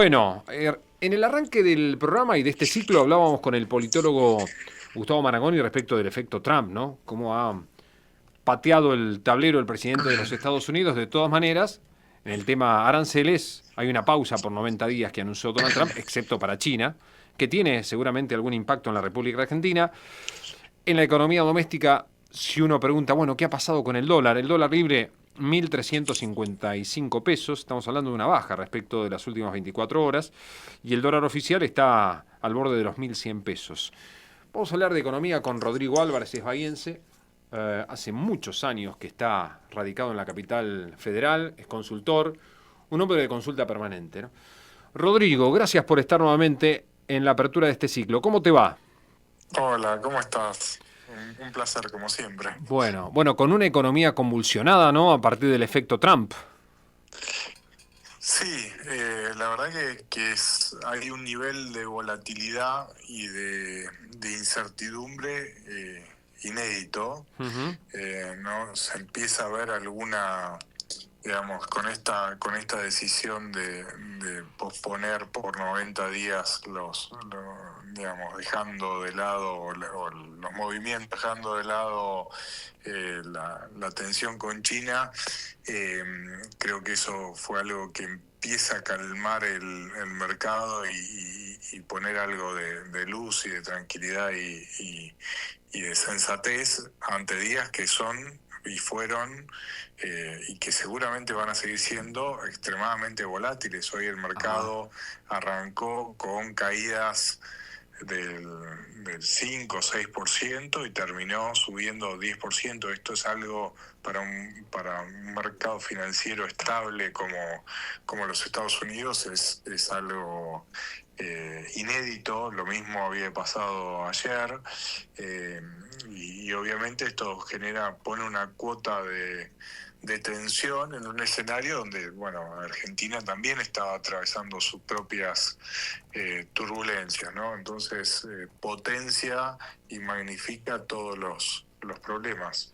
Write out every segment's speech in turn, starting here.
Bueno, en el arranque del programa y de este ciclo hablábamos con el politólogo Gustavo Marangoni respecto del efecto Trump, ¿no? Cómo ha pateado el tablero el presidente de los Estados Unidos. De todas maneras, en el tema aranceles hay una pausa por 90 días que anunció Donald Trump, excepto para China, que tiene seguramente algún impacto en la República Argentina. En la economía doméstica, si uno pregunta, bueno, ¿qué ha pasado con el dólar? El dólar libre, 1.355 pesos, estamos hablando de una baja respecto de las últimas 24 horas, y el dólar oficial está al borde de los 1.100 pesos. Vamos a hablar de economía con Rodrigo Álvarez, es bahiense, hace muchos años que está radicado en la capital federal, es consultor, un hombre de consulta permanente, ¿no? Rodrigo, gracias por estar nuevamente en la apertura de este ciclo. ¿Cómo te va? Hola, ¿cómo estás? Un placer, como siempre. Bueno, con una economía convulsionada, ¿no? A partir del efecto Trump. Sí, la verdad que hay un nivel de volatilidad y de incertidumbre inédito. Ujú. ¿No? Se empieza a ver alguna, digamos, con esta decisión de posponer por 90 días digamos, dejando de lado, o los movimientos, dejando de lado la tensión con China. Creo que eso fue algo que empieza a calmar el mercado y poner algo de luz y de tranquilidad y de sensatez ante días que son y fueron y que seguramente van a seguir siendo extremadamente volátiles. Hoy el Ajá. mercado arrancó con caídas del 5 o 6% y terminó subiendo 10%. Esto es algo para un mercado financiero estable como los Estados Unidos, es algo inédito. Lo mismo había pasado ayer. eh, y obviamente esto pone una cuota de tensión en un escenario donde, bueno, Argentina también estaba atravesando sus propias turbulencias, ¿no? Entonces potencia y magnifica todos los problemas.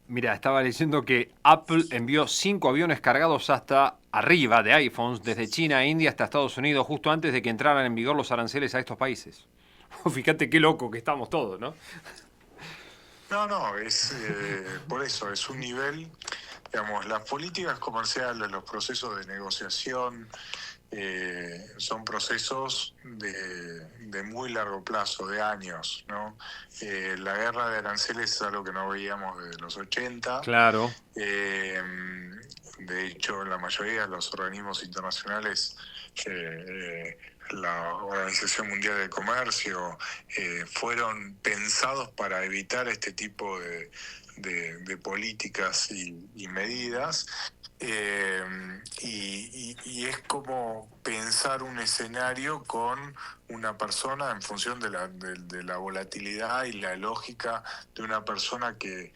Mira, estaba diciendo que Apple envió 5 aviones cargados hasta arriba de iPhones desde China a India hasta Estados Unidos justo antes de que entraran en vigor los aranceles a estos países. Fíjate qué loco que estamos todos, ¿no? No, no, por eso, es un nivel, digamos, las políticas comerciales, los procesos de negociación, son procesos de muy largo plazo, de años, ¿no? La guerra de aranceles es algo que no veíamos desde los 80. Claro. eh, de hecho, la mayoría de los organismos internacionales, eh, la Organización Mundial del Comercio, fueron pensados para evitar este tipo de políticas y medidas. Eh, y es como pensar un escenario con una persona en función de la volatilidad y la lógica de una persona que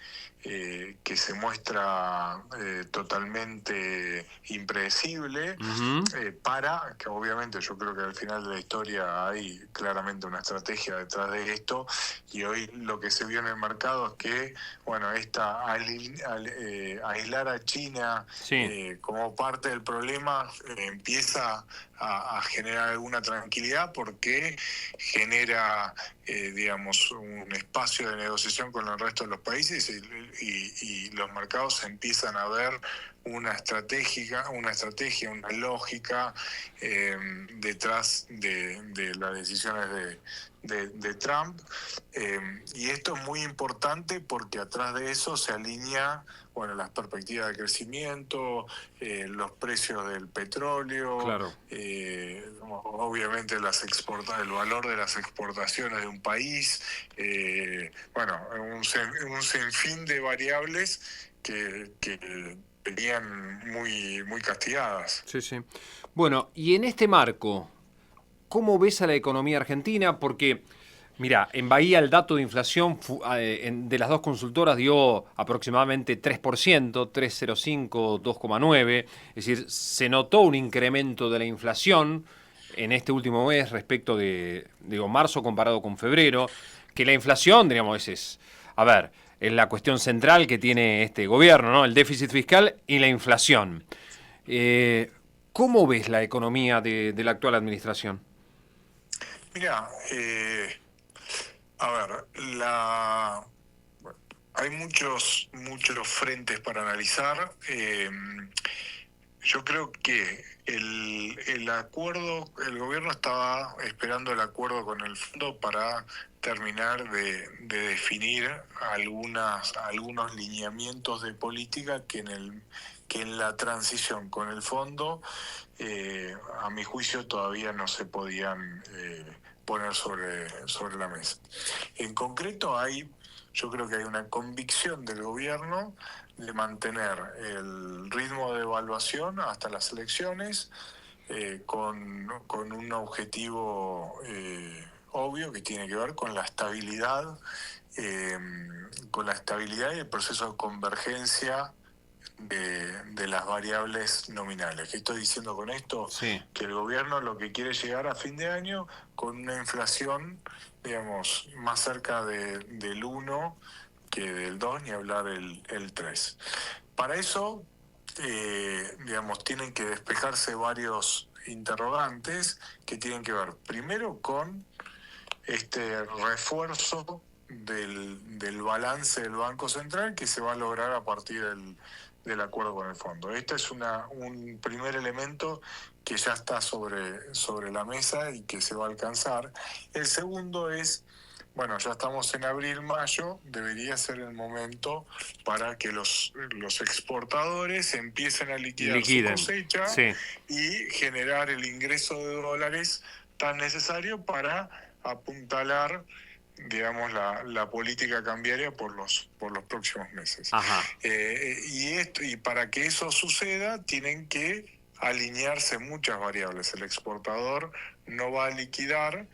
se muestra totalmente impredecible, Ujú. para que obviamente yo creo que al final de la historia hay claramente una estrategia detrás de esto. Y hoy lo que se vio en el mercado es que, bueno, aislar a China Sí. como parte del problema empieza a generar alguna tranquilidad, porque genera, digamos, un espacio de negociación con el resto de los países, y los mercados empiezan a ver una lógica detrás de las decisiones de Trump. Y esto es muy importante porque atrás de eso se alinea, bueno, las perspectivas de crecimiento, los precios del petróleo, Claro. obviamente el valor de las exportaciones de un país, bueno, un sinfín de variables que venían muy, muy castigadas. Sí, sí. Bueno, y en este marco, ¿cómo ves a la economía argentina? Porque, mira, en Bahía el dato de inflación de las dos consultoras dio aproximadamente 3%, 3,05, 2,9. Es decir, se notó un incremento de la inflación en este último mes respecto de, digo, marzo comparado con febrero, que la inflación, digamos, a ver, es la cuestión central que tiene este gobierno, ¿no? El déficit fiscal y la inflación. Eh, ¿Cómo ves la economía de la actual administración? Mira, a ver, hay muchos frentes para analizar. Yo creo que el acuerdo, el gobierno estaba esperando el acuerdo con el fondo para terminar de definir algunos lineamientos de política que en la transición con el fondo, a mi juicio, todavía no se podían poner sobre la mesa. En concreto, yo creo que hay una convicción del gobierno de mantener el ritmo de evaluación hasta las elecciones, con un objetivo obvio que tiene que ver eh, con la estabilidad y el proceso de convergencia de las variables nominales. ¿Qué estoy diciendo con esto? Sí. Que el gobierno lo que quiere es llegar a fin de año con una inflación, digamos, más cerca del 1 que del 2, ni hablar el 3. Para eso, digamos, tienen que despejarse varios interrogantes que tienen que ver primero con este refuerzo del balance del Banco Central que se va a lograr a partir del acuerdo con el fondo. Este es un primer elemento que ya está sobre la mesa y que se va a alcanzar. El segundo es, bueno, ya estamos en abril, mayo, debería ser el momento para que los exportadores empiecen a liquidar su Liquiden. cosecha Sí. y generar el ingreso de dólares tan necesario para apuntalar, digamos, la política cambiaria por los próximos meses. Ajá. Y para que eso suceda, tienen que alinearse muchas variables. El exportador no va a liquidar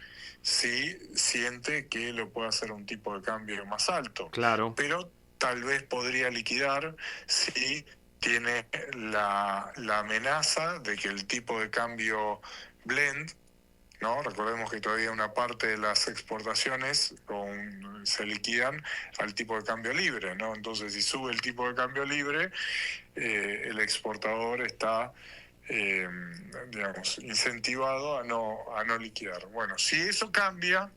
si siente que lo puede hacer un tipo de cambio más alto, Claro. pero tal vez podría liquidar si tiene la amenaza de que el tipo de cambio blend, ¿no? Recordemos que todavía una parte de las exportaciones se liquidan al tipo de cambio libre, ¿no? Entonces, si sube el tipo de cambio libre, el exportador está, eh, digamos, incentivado a no liquidar. Bueno, si eso cambia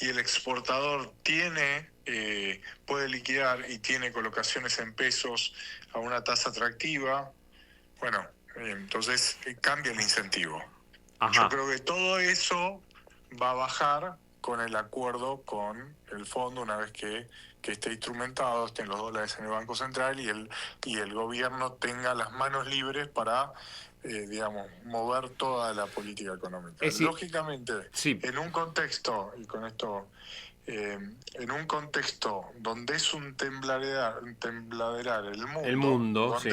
y el exportador puede liquidar y tiene colocaciones en pesos a una tasa atractiva, bueno, entonces cambia el incentivo. Yo Ajá. creo que todo eso va a bajar con el acuerdo con el fondo una vez que esté instrumentado, estén los dólares en el Banco Central y el gobierno tenga las manos libres para, digamos, mover toda la política económica. Es decir, Lógicamente, sí, en un contexto, y con esto, en un contexto donde es un tembladeral el el mundo, mundo, sí.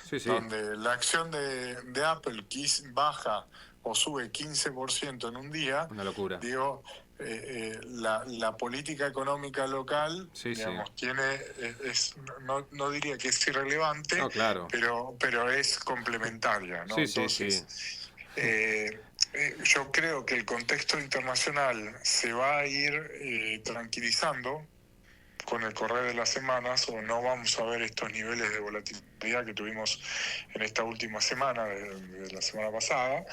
Sí, sí. donde la acción de Apple baja o sube 15% en un día, Una locura. digo, la política económica local, Sí, sí. digamos, no diría que es irrelevante, No, claro. pero es complementaria, ¿no? Sí, sí, sí. Entonces, yo creo que el contexto internacional se va a ir tranquilizando con el correr de las semanas, o no vamos a ver estos niveles de volatilidad que tuvimos en esta última semana, de la semana pasada,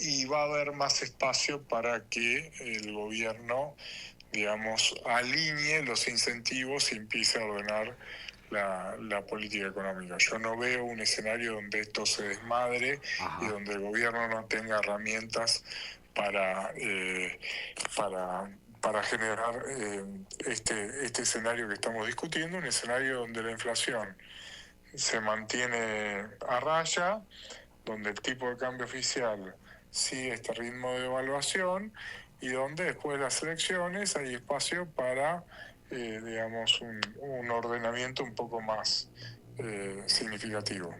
y va a haber más espacio para que el gobierno, digamos, alinee los incentivos y empiece a ordenar la política económica. Yo no veo un escenario donde esto se desmadre. Ajá. Y donde el gobierno no tenga herramientas para, para generar este escenario que estamos discutiendo, un escenario donde la inflación se mantiene a raya, donde el tipo de cambio oficial sigue este ritmo de devaluación y donde después de las elecciones hay espacio para, digamos, un ordenamiento un poco más significativo.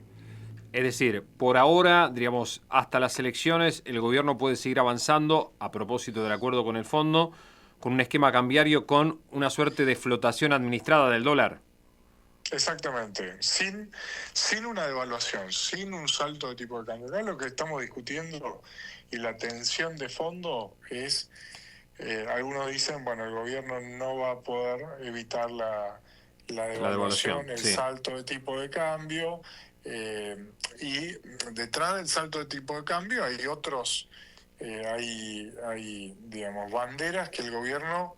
Es decir, por ahora, digamos, hasta las elecciones, el gobierno puede seguir avanzando, a propósito del acuerdo con el fondo, con un esquema cambiario con una suerte de flotación administrada del dólar. Exactamente, sin una devaluación, sin un salto de tipo de cambio. Acá lo que estamos discutiendo y la tensión de fondo es, algunos dicen, bueno, el gobierno no va a poder evitar la devaluación, el sí. salto de tipo de cambio, Y detrás del salto de tipo de cambio hay otros, hay digamos, banderas que el gobierno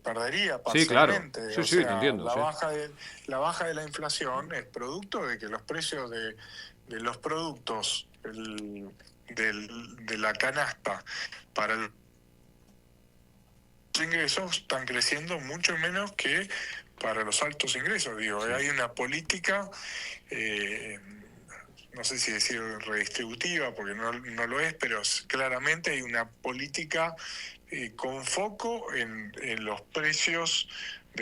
perdería Sí, claro. parcialmente. Sí, O sí, te sea, entiendo, sí. la baja de la inflación es producto de que los precios de los productos de la canasta para los ingresos están creciendo mucho menos que para los altos ingresos. Digo, Sí. hay una política, no sé si decir redistributiva, porque no lo es, pero claramente hay una política con foco en los precios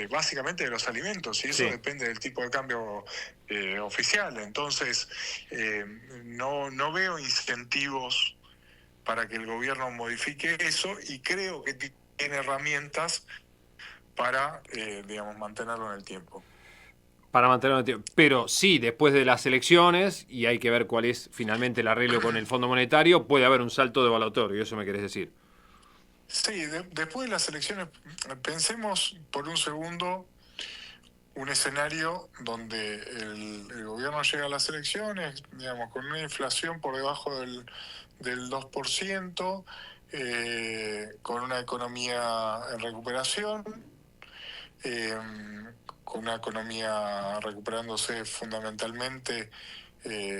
básicamente de los alimentos, y eso Sí. depende del tipo de cambio oficial. Entonces, no veo incentivos para que el gobierno modifique eso, y creo que tiene herramientas para, digamos, mantenerlo en el tiempo. Para mantenerlo en el tiempo. Pero sí, después de las elecciones, y hay que ver cuál es finalmente el arreglo con el Fondo Monetario, puede haber un salto devaluatorio, eso me querés decir. Sí, después de las elecciones, pensemos por un segundo un escenario donde el gobierno llega a las elecciones, digamos, con una inflación por debajo del 2%, con una economía en recuperación, eh, con una economía recuperándose fundamentalmente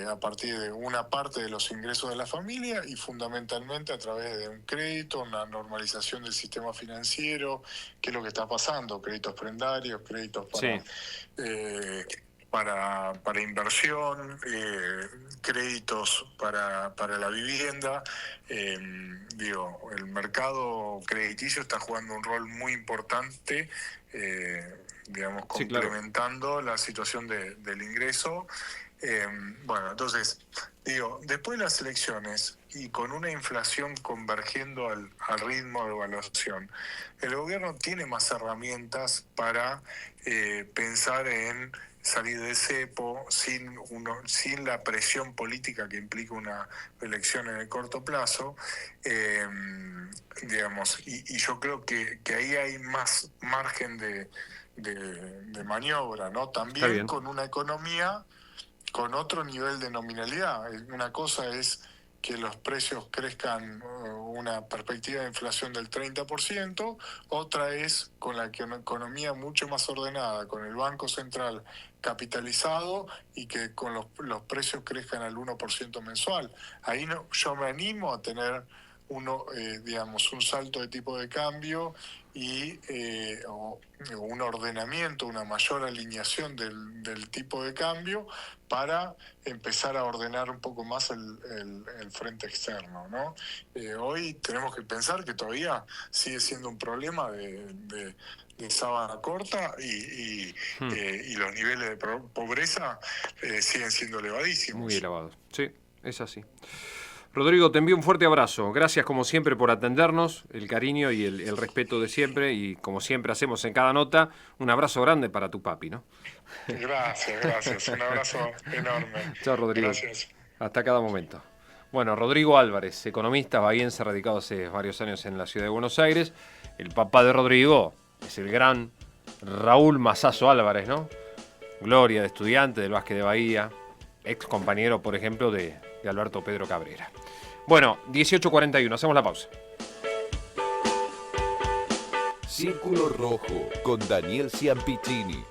a partir de una parte de los ingresos de la familia y fundamentalmente a través de un crédito, una normalización del sistema financiero, que es lo que está pasando, créditos prendarios, créditos Sí, para inversión, créditos para la vivienda. Digo, el mercado crediticio está jugando un rol muy importante, digamos, sí, claro. complementando la situación del ingreso. Bueno, entonces, digo, después de las elecciones y con una inflación convergiendo al ritmo de evaluación, el gobierno tiene más herramientas para pensar en salir de cepo sin la presión política que implica una elección en el corto plazo, digamos, y yo creo que ahí hay más margen de maniobra, ¿no? Está También bien. con una economía con otro nivel de nominalidad. Una cosa es que los precios crezcan, una perspectiva de inflación del 30%, otra es con la economía mucho más ordenada, con el Banco Central capitalizado y que con los precios crezcan al 1% mensual. Ahí yo me animo a tener digamos, un salto de tipo de cambio y un ordenamiento, una mayor alineación del tipo de cambio para empezar a ordenar un poco más el frente externo, ¿no? Hoy tenemos que pensar que todavía sigue siendo un problema de sábana corta y los niveles de pobreza siguen siendo Muy elevadísimos. elevado. Sí, es así. Rodrigo, te envío un fuerte abrazo. Gracias como siempre por atendernos, el cariño y el respeto de siempre. Y como siempre hacemos en cada nota, un abrazo grande para tu papi, ¿no? Gracias, gracias. Un abrazo enorme. Chao, Rodrigo. Gracias. Hasta cada momento. Bueno, Rodrigo Álvarez, economista bahiense radicado hace varios años en la ciudad de Buenos Aires. El papá de Rodrigo es el gran Raúl Masazo Álvarez, ¿no? Gloria de estudiante del Básquet de Bahía, ex compañero, por ejemplo, de Alberto Pedro Cabrera. Bueno, 18:41, hacemos la pausa. Círculo Rojo con Daniel Ciampicini.